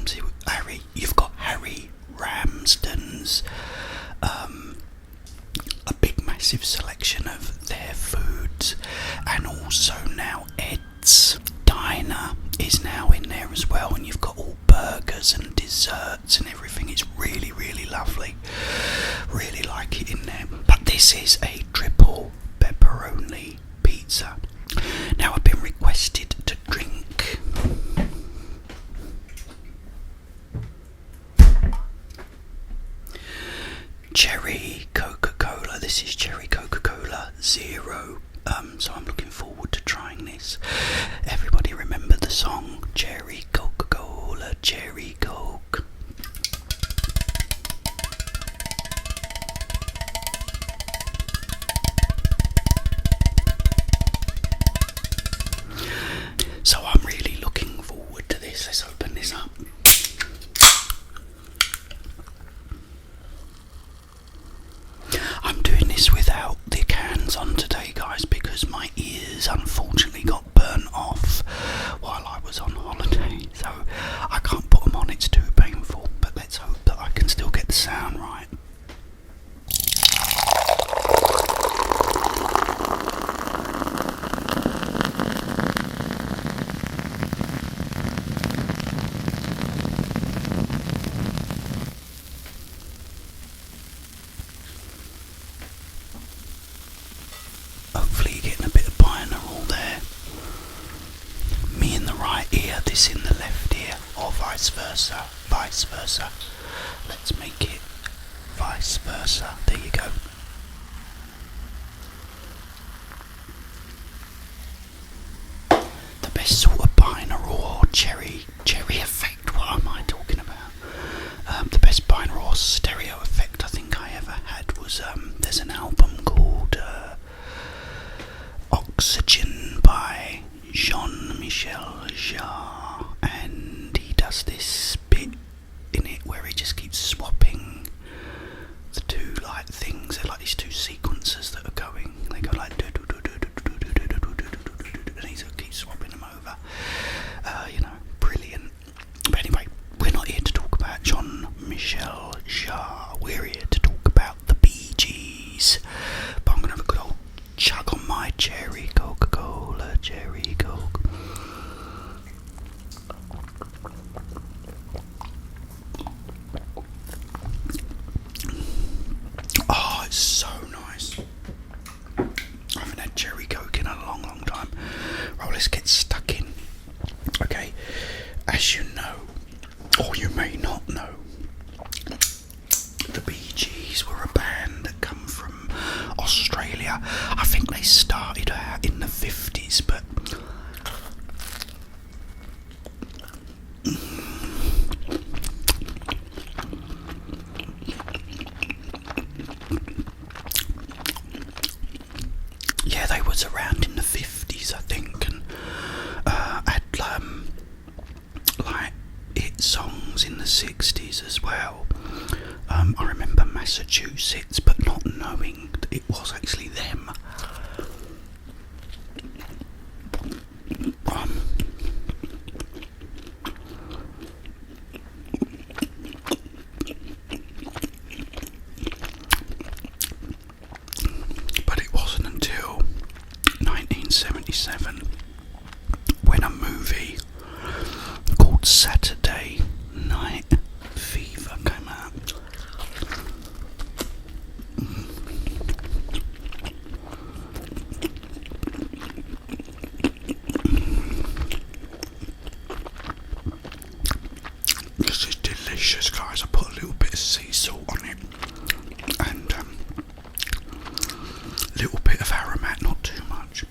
Ramsey, Harry, you've got Harry Ramsden's, a big massive selection of their foods, and also now Ed's Diner is now in there as well, and you've got all burgers and desserts and everything. It's really, really lovely. Really like it in there. But this is a triple pepperoni pizza. Now I've been requested to drink cherry Coca-Cola. This is cherry Coca-Cola Zero. So I'm looking forward to trying this. Everybody remember the song Cherry Coca-Cola, Cherry Coke. So I'm really looking forward to this. Let's open this up. I'm doing this without the cans on today, guys, because my ears unfortunately got burnt off while I was on holiday, so I can't put them on, it's too painful. But let's hope that I can still get the sound right. Hopefully you're getting a bit of binaural there. Me in the right ear, this in the left ear, or vice versa. Vice versa. Let's make it vice versa. There you go. The best sort of binaural or cherry effect, what am I talking about? The best binaural stereo effect I think I ever had was, there's an album called Oxygen by Jean-Michel Jarre, and he does this bit in it where he just keeps swapping the two like things. They're like these two sequences that are going. They go like and he keeps swapping them over. Brilliant. But anyway, we're not here to talk about Jean-Michel Jarre. We're here to talk about the GEES. But I'm gonna have a good old chug on my cherry Coca-Cola, cherry Coke. Oh, it's so nice. I haven't had cherry Coke in a long, long time. Right, let's get stuck in. Okay, as you know, or you may not know, the Bee Gees were a band that come from Australia. I think they started out in the 50s, but yeah, they was around in the 50s, I think, and had like hit songs in the 60s as well. I remember Massachusetts, but not knowing that it was actually them. But it wasn't until 1977 when a movie called Saturday Night Fever came out. This is delicious, guys. I put a little bit of sea salt on it and a little bit of aromat, not too much.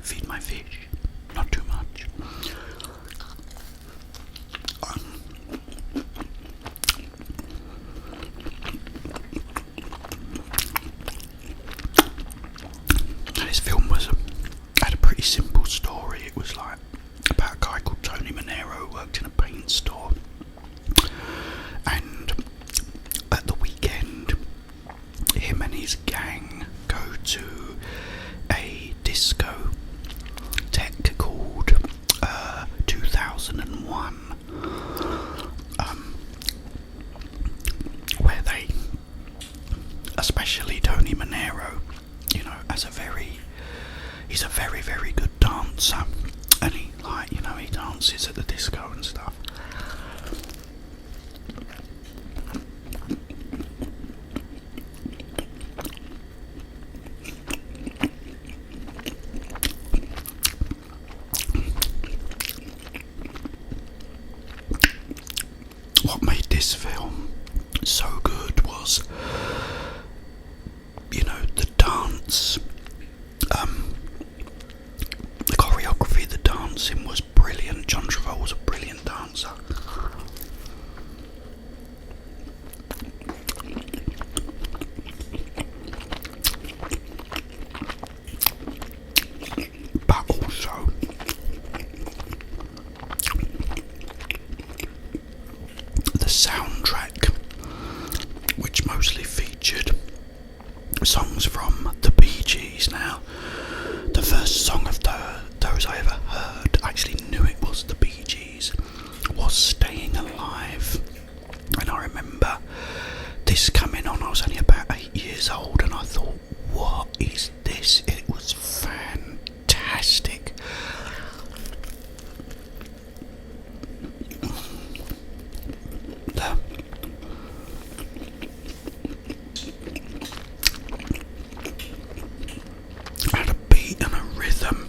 Feed my fish, not too much. This film had a pretty simple story. It was like about a guy called Tony Manero who worked in a paint store, and at the weekend him and his gang go to a disco tech called 2001, he's a very, very good dancer, and he, like, you know, he dances at the disco and stuff. What made this film so good was, you know, the dance, the choreography, the dancing was brilliant. John Travolta was a brilliant dancer. But also, the soundtrack, which mostly featured songs from the GEES. Now, the first song of those I ever heard, I actually knew it was the GEES, was Staying Alive. And I remember this coming on, I was only about 8 years old, and I thought, what is this? It was fantastic. Had a beat and a rhythm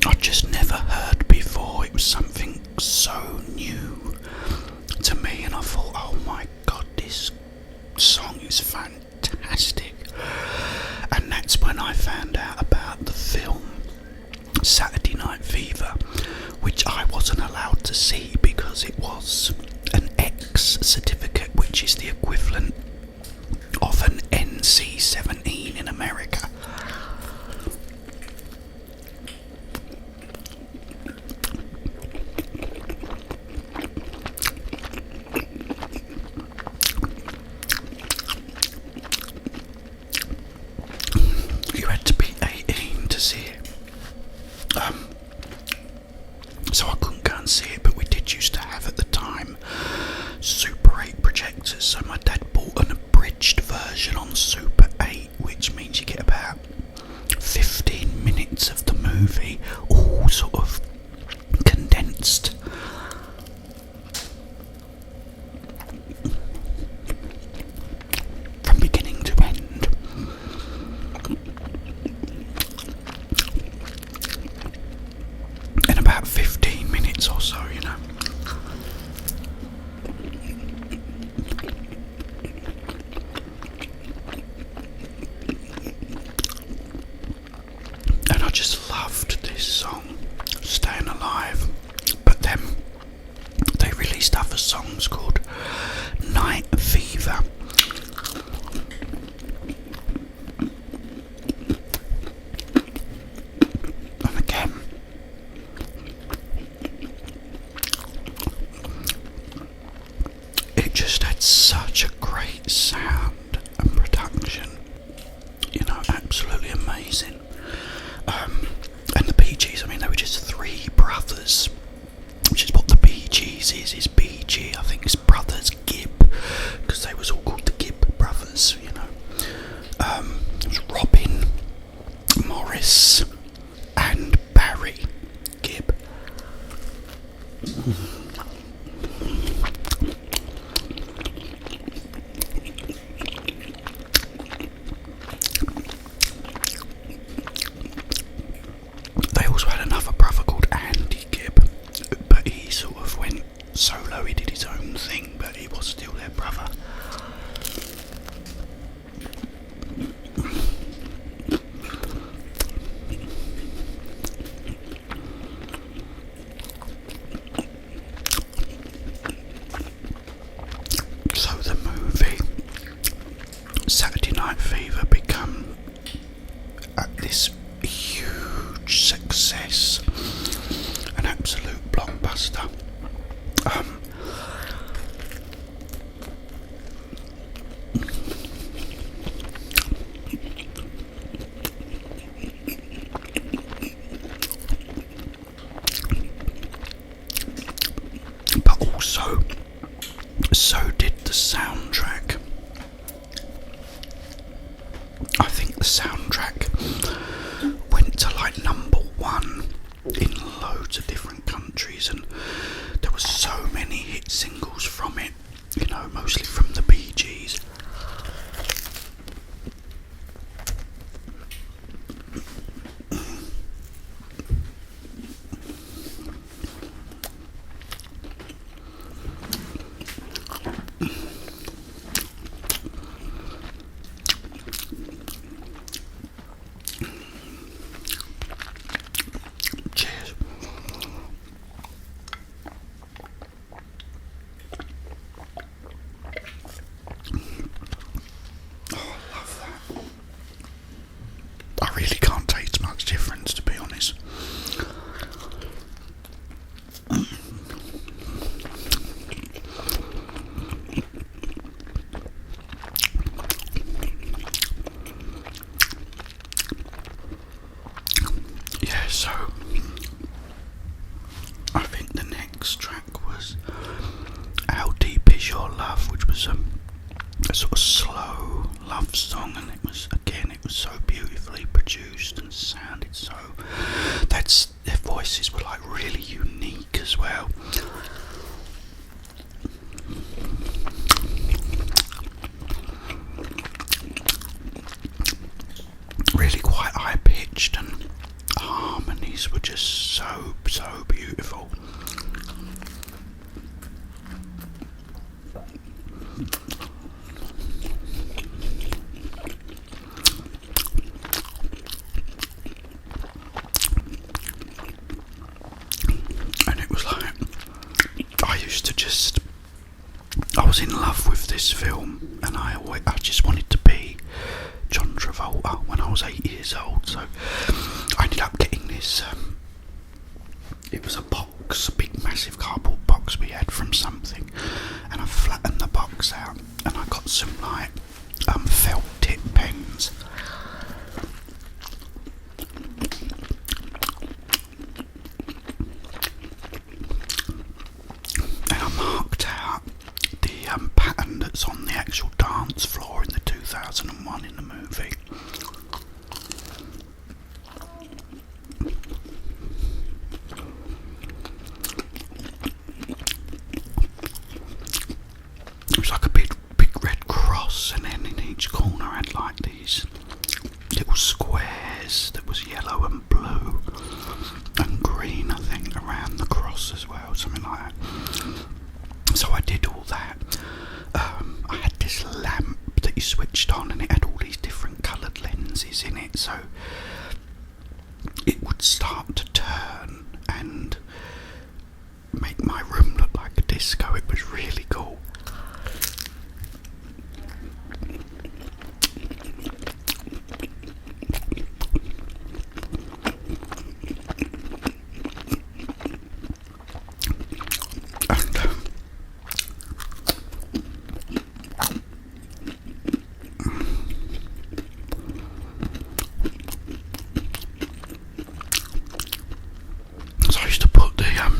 I'd just never heard before. It was something so new to me, and I thought, oh my god, this song is fantastic. And that's when I found out about the film Saturday Night Fever, which I wasn't allowed to see because it was an X certificate, which is the equivalent of an NC-17 in America. You had to be 18 to see it. So I couldn't go and see it, but we did used to have at the time Super 8 projectors, so my dad bought an abridged version on Super 8, which means you get about 15 minutes of the movie, all sort of condensed. From beginning to end. In about 15 minutes or so, you know. And I just loved this song, Staying Alive. But then they released other songs called Night Fever. And again, it just had such a great sound and production. You know, absolutely amazing. And the Bee Gees, I mean, they were just three brothers, which is what the Bee Gees is BG. I think it's brothers Gibb, because they was all called the Gibb brothers, you know. It was Robin, Morris, and Barry Gibb. They also had another brother called Andy Gibb, but he sort of went solo, he did his own thing, but he was still their brother. So the movie Saturday Night Fever became this huge success, an absolute blockbuster. But also, so did the soundtrack. I think the soundtrack loads of different countries, and there were so many hit singles from it, you know, mostly from the Bee Gees. I really can't taste much difference, to be honest. Yeah, so I think the next track was How Deep Is Your Love, which was a sort of slow love song, and it was so beautifully produced and sounded so, their voices were like really unique as well. Really quite high pitched, and harmonies were just so beautiful. I was in love with this film, and I just wanted to be John Travolta when I was 8 years old, so I ended up getting this, it was a box, a big massive cardboard box we had from something, and I flattened the box out, and I got some like felt tip pens. And I marked out the pattern that's on the actual dance floor in the 2001 in the movie. It was like a big red cross, and then in each corner had like these little squares that was yellow and blue and green, I think, around the cross as well, something like that. So I did all that. I had this lamp that you switched on, and it had all these different coloured lenses in it, so it would start to turn and make my room look like a disco. It was really cool.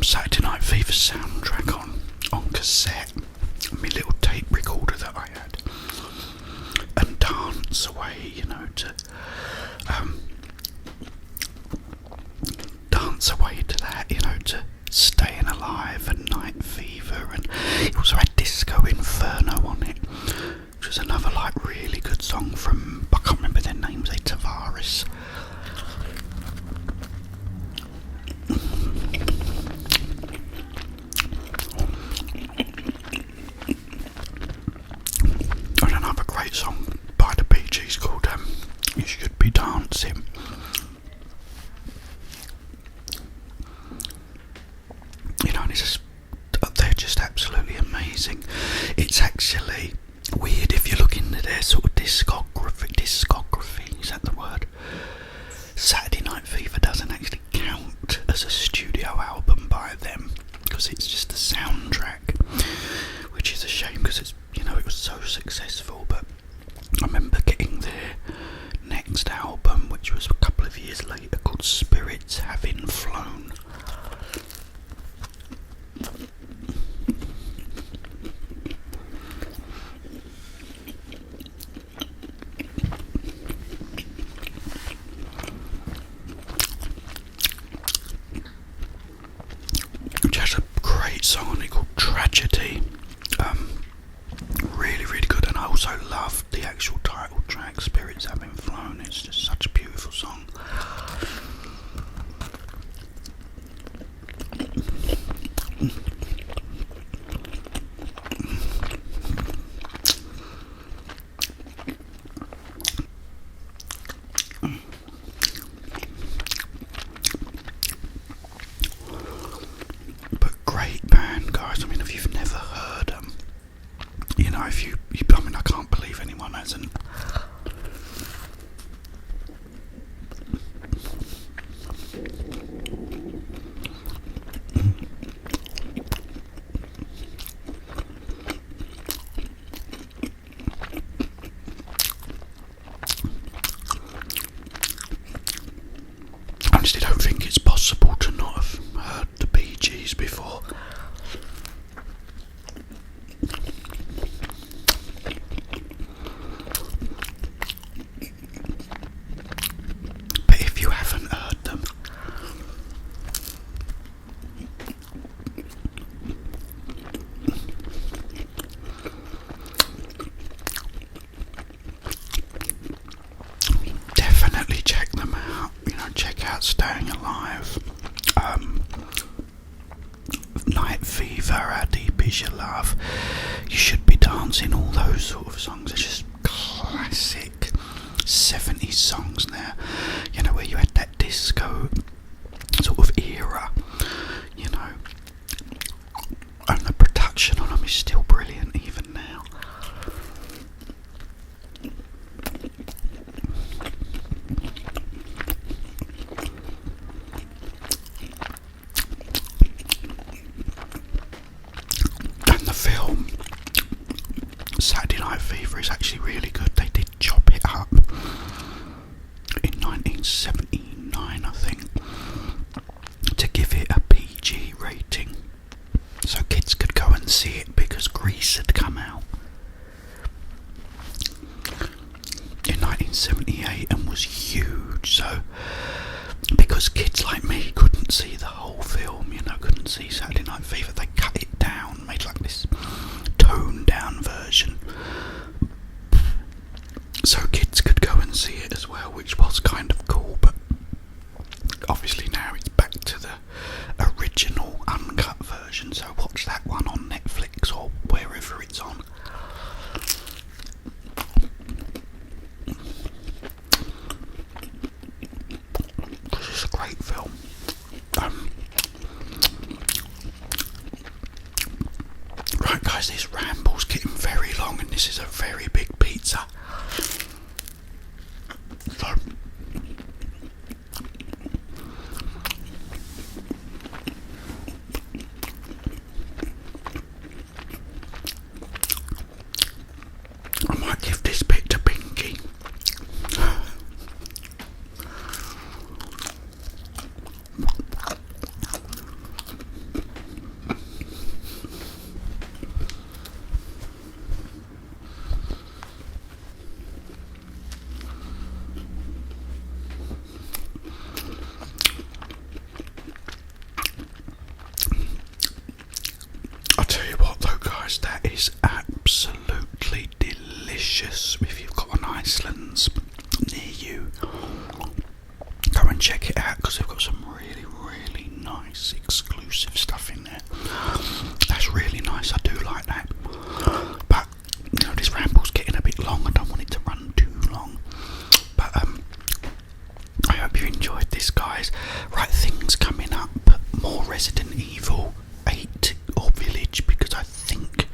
Saturday Night Fever soundtrack on cassette, my little tape recorder that I had, and dance away, you know, to dance away to that, you know, to Staying Alive and Night Fever, and it also had Disco Inferno on it, which was another like really good song from, I can't remember their names, Tavares. Song by the Bee Gees called You Should Be Dancing. You know, and they're just absolutely amazing. It's actually weird if you look into their sort of discography, is that the word? Saturday Night Fever doesn't actually count as a studio album by them, because it's just a soundtrack, which is a shame because it's, you know, it was so successful. But I remember getting their next album, which was a couple of years later, called Spirits Having Flown. great band, guys. I mean, if you've never heard them, you know, I mean, I can't believe anyone hasn't. I honestly don't think it's possible to not have heard the GEES before. But if you haven't heard them, definitely check them out. You know, check out Staying Alive, Night Fever, How Deep Is Your Love, You Should Be Dancing. All those sort of songs are just classic 70s songs now, you know, where you had that disco sort of era, you know, and the production on them is still brilliant even now. And the film Saturday Night Fever is actually really good. They did chop it up in 1979, I think, to give it a PG rating, so kids could go and see it, because GEES had come out in 1978 and was huge. So because kids like me couldn't see the whole film, you know, couldn't see Saturday Night Fever, they cut it down, made like this toned down version, so kids could go and see it as well, which was kind of cool. But obviously now it's back to the original uncut version, so watch that one on Netflix or wherever it's on. This is a great film. Right, guys, this Ramble's getting very long, and this is a very big pizza. So I might give this bit to Pinky. I'll tell you what though, guys, that is absolutely delicious. If you've got an Iceland's near you, go and check it out, because they've got some really, really nice exclusive stuff in there. That's really nice, I do like that. But, you know, this Ramble's getting a bit long, I don't want it to run too long. But I hope you enjoyed this, guys. Right, things coming up, more Resident Evil 8 or Village, because I think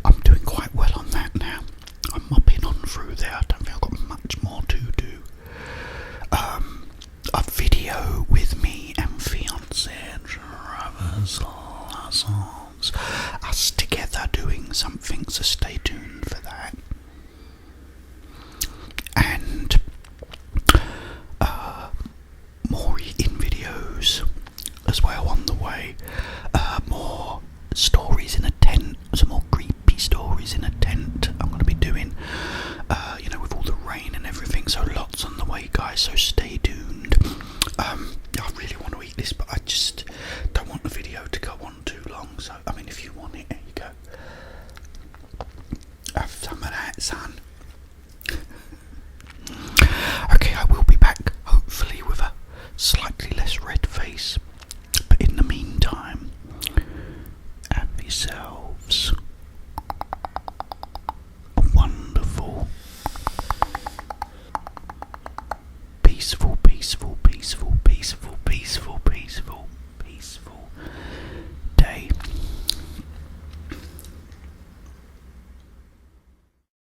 I'm doing quite well on that now. I'm mopping on through there, I don't think I've got much more to do. A video with me and fiance Travis Lassons, us together doing something, so stay tuned for that. And more eating videos as well on the way. More stories in a tent, some more creepy stories in a tent I'm going to be doing, you know, with all the rain and everything, so lots on the way, guys, so stay tuned. I really want to eat this, but I just don't want the video to go on too long, so, I mean, if you want it, there you go. Have some of that, son. Okay, I will be back, hopefully with a slightly less red face, but in the meantime, have yourselves a wonderful, peaceful, peaceful, peaceful, peaceful, peaceful, peaceful, peaceful